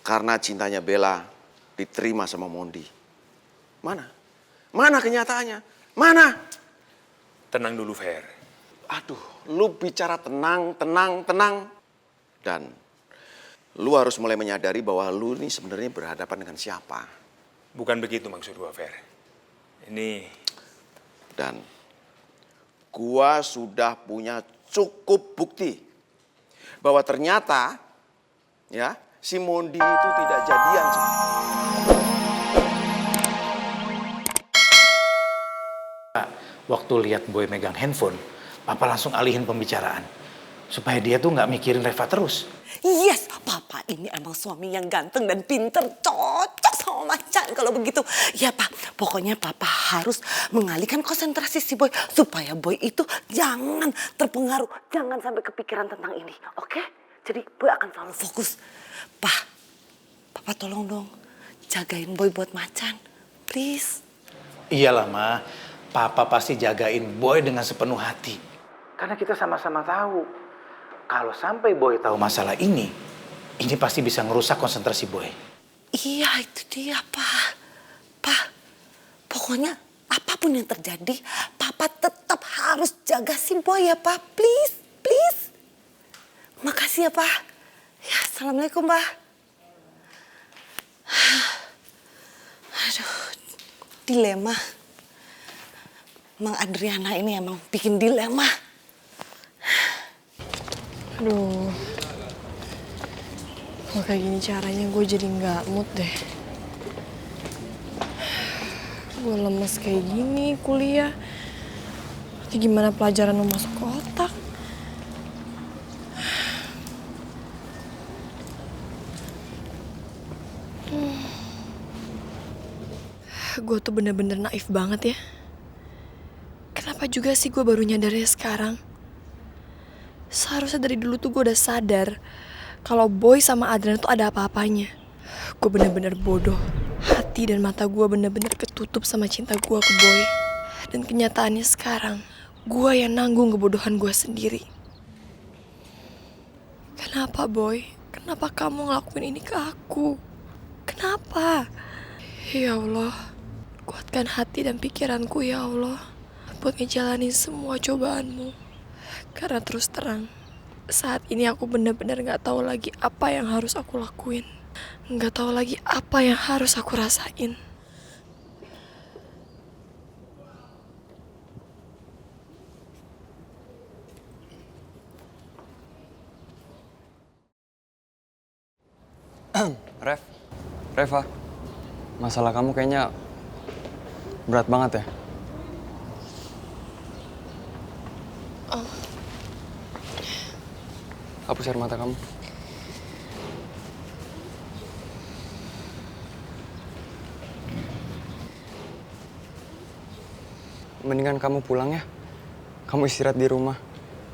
karena cintanya Bella diterima sama Mondi. Mana? Mana kenyataannya? Mana? Tenang dulu, Fer. Aduh, lu bicara tenang. Dan lu harus mulai menyadari bahwa lu ini sebenarnya berhadapan dengan siapa. Bukan begitu maksud gua, Fer. Ini... Dan gua sudah punya cukup bukti bahwa ternyata ya si Mondi itu tidak jadian. Waktu lihat Boy megang handphone, Papa langsung alihin pembicaraan. Supaya dia tuh nggak mikirin Reva terus. Yes, Papa ini emang suami yang ganteng dan pinter. Cocok sama Macan kalau begitu. Ya Pak, pokoknya Papa harus mengalihkan konsentrasi si Boy. Supaya Boy itu jangan terpengaruh. Jangan sampai kepikiran tentang ini, oke? Jadi Boy akan selalu fokus. Pak, Papa tolong dong jagain Boy buat Macan. Please. Iyalah, Ma. Papa pasti jagain Boy dengan sepenuh hati. Karena kita sama-sama tahu, kalau sampai Boy tahu masalah ini pasti bisa ngerusak konsentrasi Boy. Iya, itu dia, Pak. Pak, pokoknya apapun yang terjadi, Papa tetap harus jaga si Boy ya, Pak. Please, please. Makasih ya, Pak. Ya, Assalamualaikum, Pak. Aduh, dilema. Mang Adriana ini emang bikin dilema. Aduh, kalau kayak gini caranya gue jadi nggak mood deh. Gue lemes kayak gini kuliah. Nanti gimana pelajaran mau masuk ke otak? Gue tuh bener-bener naif banget ya. Kenapa juga sih gue baru nyadarnya sekarang? Seharusnya dari dulu tuh gue udah sadar kalau Boy sama Adriana tuh ada apa-apanya. Gue bener-bener bodoh. Hati dan mata gue bener-bener ketutup sama cinta gue ke Boy. Dan kenyataannya sekarang, gue yang nanggung kebodohan gue sendiri. Kenapa Boy? Kenapa kamu ngelakuin ini ke aku? Kenapa? Ya Allah, kuatkan hati dan pikiranku ya Allah. Buat ngejalanin semua cobaanmu. Karena terus terang, saat ini aku benar-benar gak tahu lagi apa yang harus aku lakuin. Gak tahu lagi apa yang harus aku rasain. Reva, masalah kamu kayaknya berat banget ya? Hapus air mata kamu. Mendingan kamu pulang ya. Kamu istirahat di rumah.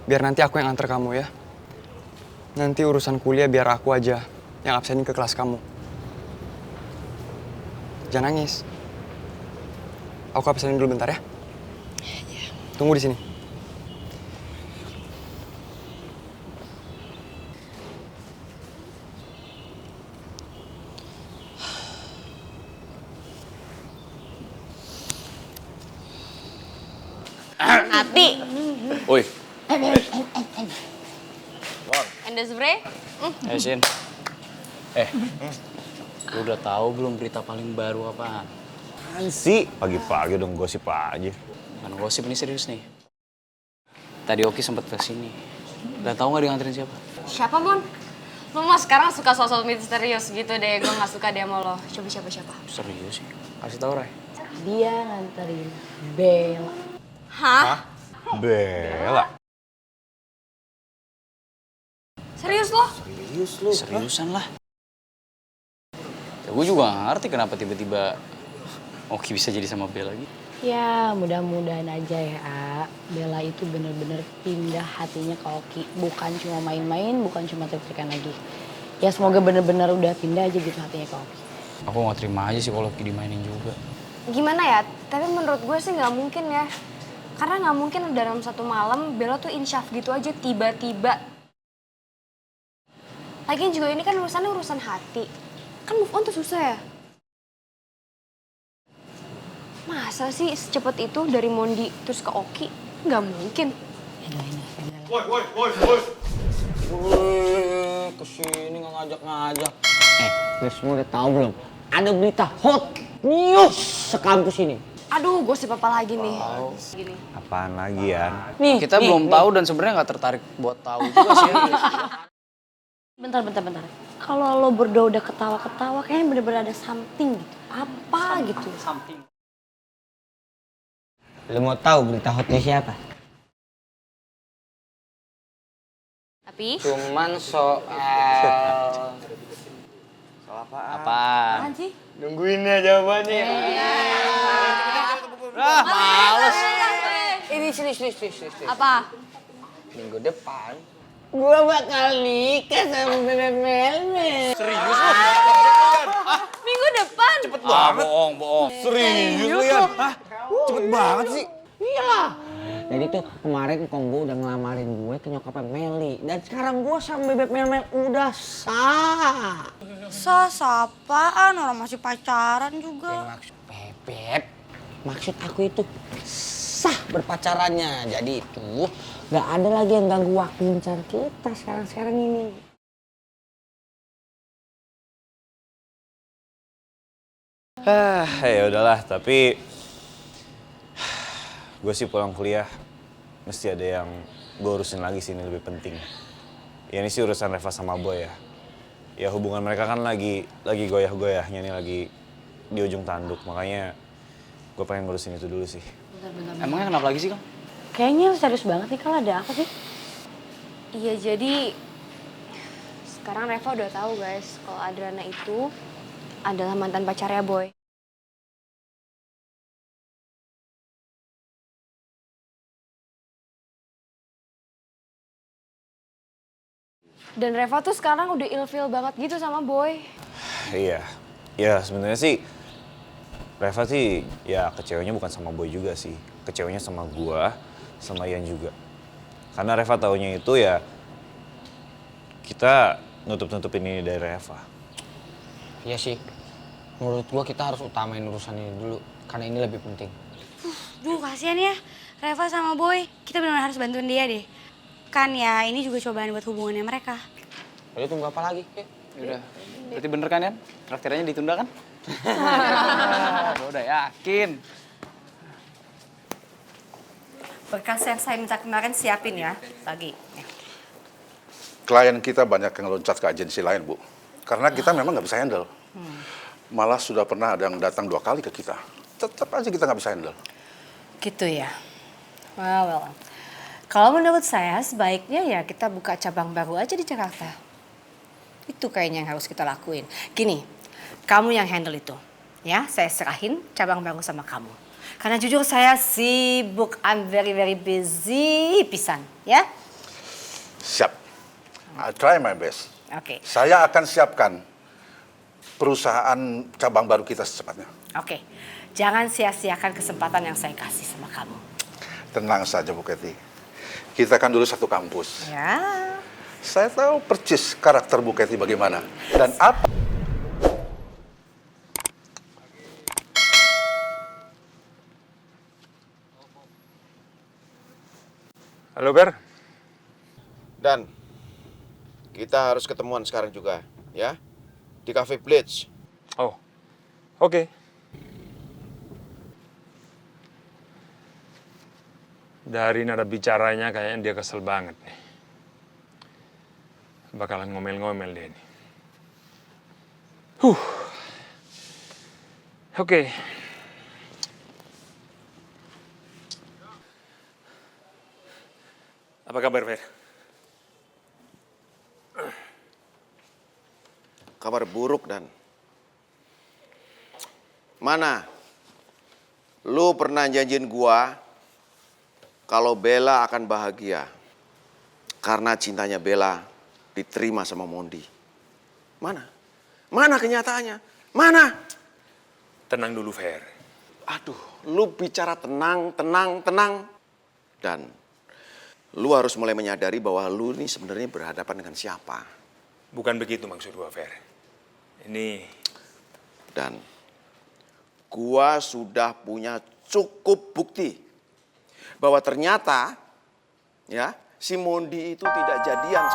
Biar nanti aku yang antar kamu ya. Nanti urusan kuliah biar aku aja yang absenin ke kelas kamu. Jangan nangis. Aku absenin dulu bentar ya. Tunggu di sini. Hati. Oi. Anda spray? Ayo, Sin. Lu udah tahu belum berita paling baru apaan? Apaan sih? Pagi-pagi dong gosip aja. Kan gosip ini serius nih. Tadi Oki sempet kesini. Udah tahu nggak dia nganterin siapa? Siapa, Mon? Lu mah sekarang suka sosok misterius gitu deh. Gue gak suka dia sama lo. Coba siapa? Serius sih? Kasih tahu, Ray. Dia nganterin Bella. Hah? Bella. Serius lo? Seriusan lah. Ya gue juga gak ngerti kenapa tiba-tiba Oki bisa jadi sama Bella gitu. Ya mudah-mudahan aja ya, Bella itu bener-bener pindah hatinya ke Oki. Bukan cuma main-main, bukan cuma trik-trikan lagi. Ya semoga bener-bener udah pindah aja gitu hatinya ke Oki. Aku gak terima aja sih kalau Oki dimainin juga. Gimana ya? Tapi menurut gue sih gak mungkin ya. Karena gak mungkin dalam satu malam Bella tuh insyaf gitu aja tiba-tiba. Lagian juga ini kan urusan hati. Kan move on tuh susah ya. Masa sih secepat itu dari Mondi terus ke Oki? Nggak mungkin. Kesini nggak ngajak-ngajak. Lu semua udah tahu belum? Ada berita hot news sekampus ini. Aduh, gosip apa lagi nih? Gini. Apaan lagi ya? Nih, Kita belum tahu dan sebenarnya nggak tertarik buat tahu juga sih. Bentar. Kalau lo berdua udah ketawa-ketawa, kayaknya bener-bener ada something gitu. Apa gitu? Something. Lu mau tahu berita hot news siapa? Tapi Cuman soal Apa? apaan sih? nungguin ya jawabannya. Males. Ini serius. Apa? Minggu depan gua bakal nikah sama Bebek Melmel. Serius lu? Minggu depan? Cepet banget. Bohong. Serius lu ya? Hah? Cepet banget sih. Iyalah. Jadi tuh kemarin Konggo udah ngelamarin gue ke nyokapnya Meli. Dan sekarang gue sama Bebek Melmel udah sah. Sah apaan? Orang masih pacaran juga. Maksud Bebek, maksud aku itu sah berpacarannya. Jadi itu gak ada lagi yang ganggu waktu kencan kita sekarang ini. Ya udahlah, tapi gue sih pulang kuliah mesti ada yang gue urusin lagi sih, ini lebih penting. Ya ini sih urusan Reva sama Boy ya. Ya hubungan mereka kan lagi goyah-goyahnya nih, lagi di ujung tanduk. Makanya gue pengen ngurusin itu dulu sih. Emangnya kenapa lagi sih, Kang? Kayaknya serius banget nih, kalau ada apa sih? Iya, jadi sekarang Reva udah tahu guys kalau Adriana itu adalah mantan pacarnya Boy. Dan Reva tuh sekarang udah ilfeel banget gitu sama Boy. Iya, ya sebenarnya sih Reva sih ya kecewanya bukan sama Boy juga sih. Kecewanya sama gua, sama Ian juga. Karena Reva taunya itu ya kita nutup-nutupin ini dari Reva. Iya sih, menurut gua kita harus utamain urusan ini dulu. Karena ini lebih penting. Duh, kasihan ya Reva sama Boy. Kita benar-benar harus bantuin dia deh. Kan ya, ini juga cobaan buat hubungannya mereka. Jadi tunggu apa lagi? Udah. Berarti bener kan, Yan? Traktirannya ditunda kan? Udah yakin. Berkas yang saya minta kemarin siapin ya, pagi. Klien kita banyak yang loncat ke agensi lain, Bu. Karena kita memang nggak bisa handle. Malah sudah pernah ada yang datang 2 kali ke kita. Tetap aja kita nggak bisa handle. Gitu ya. Well. Kalau menurut saya sebaiknya ya kita buka cabang baru aja di Jakarta. Itu kayaknya yang harus kita lakuin. Gini, kamu yang handle itu. Ya, saya serahin cabang baru sama kamu. Karena jujur saya sibuk, I'm very busy pisan, ya. Siap. I try my best. Oke. Saya akan siapkan perusahaan cabang baru kita secepatnya. Oke. Jangan sia-siakan kesempatan yang saya kasih sama kamu. Tenang saja, Bu Kety. Kita kan dulu satu kampus. Ya. Saya tahu persis karakter Bu Kety bagaimana. Dan apa... Halo, Ber. Dan kita harus ketemuan sekarang juga, ya. Di Cafe Blitz. Oh, oke. Dari nada bicaranya kayaknya dia kesel banget nih. Bakalan ngomel-ngomel dia nih. Oke. Apa kabar, Fer? Kabar buruk, Dan. Mana? Lu pernah janjiin gua kalau Bella akan bahagia karena cintanya Bella diterima sama Mondi. Mana? Mana kenyataannya? Mana? Tenang dulu, Fer. Aduh, lu bicara tenang. Dan lu harus mulai menyadari bahwa lu ini sebenarnya berhadapan dengan siapa. Bukan begitu maksud gua, Fer. Ini Dan gua sudah punya cukup bukti bahwa ternyata ya si Mondi itu tidak jadian.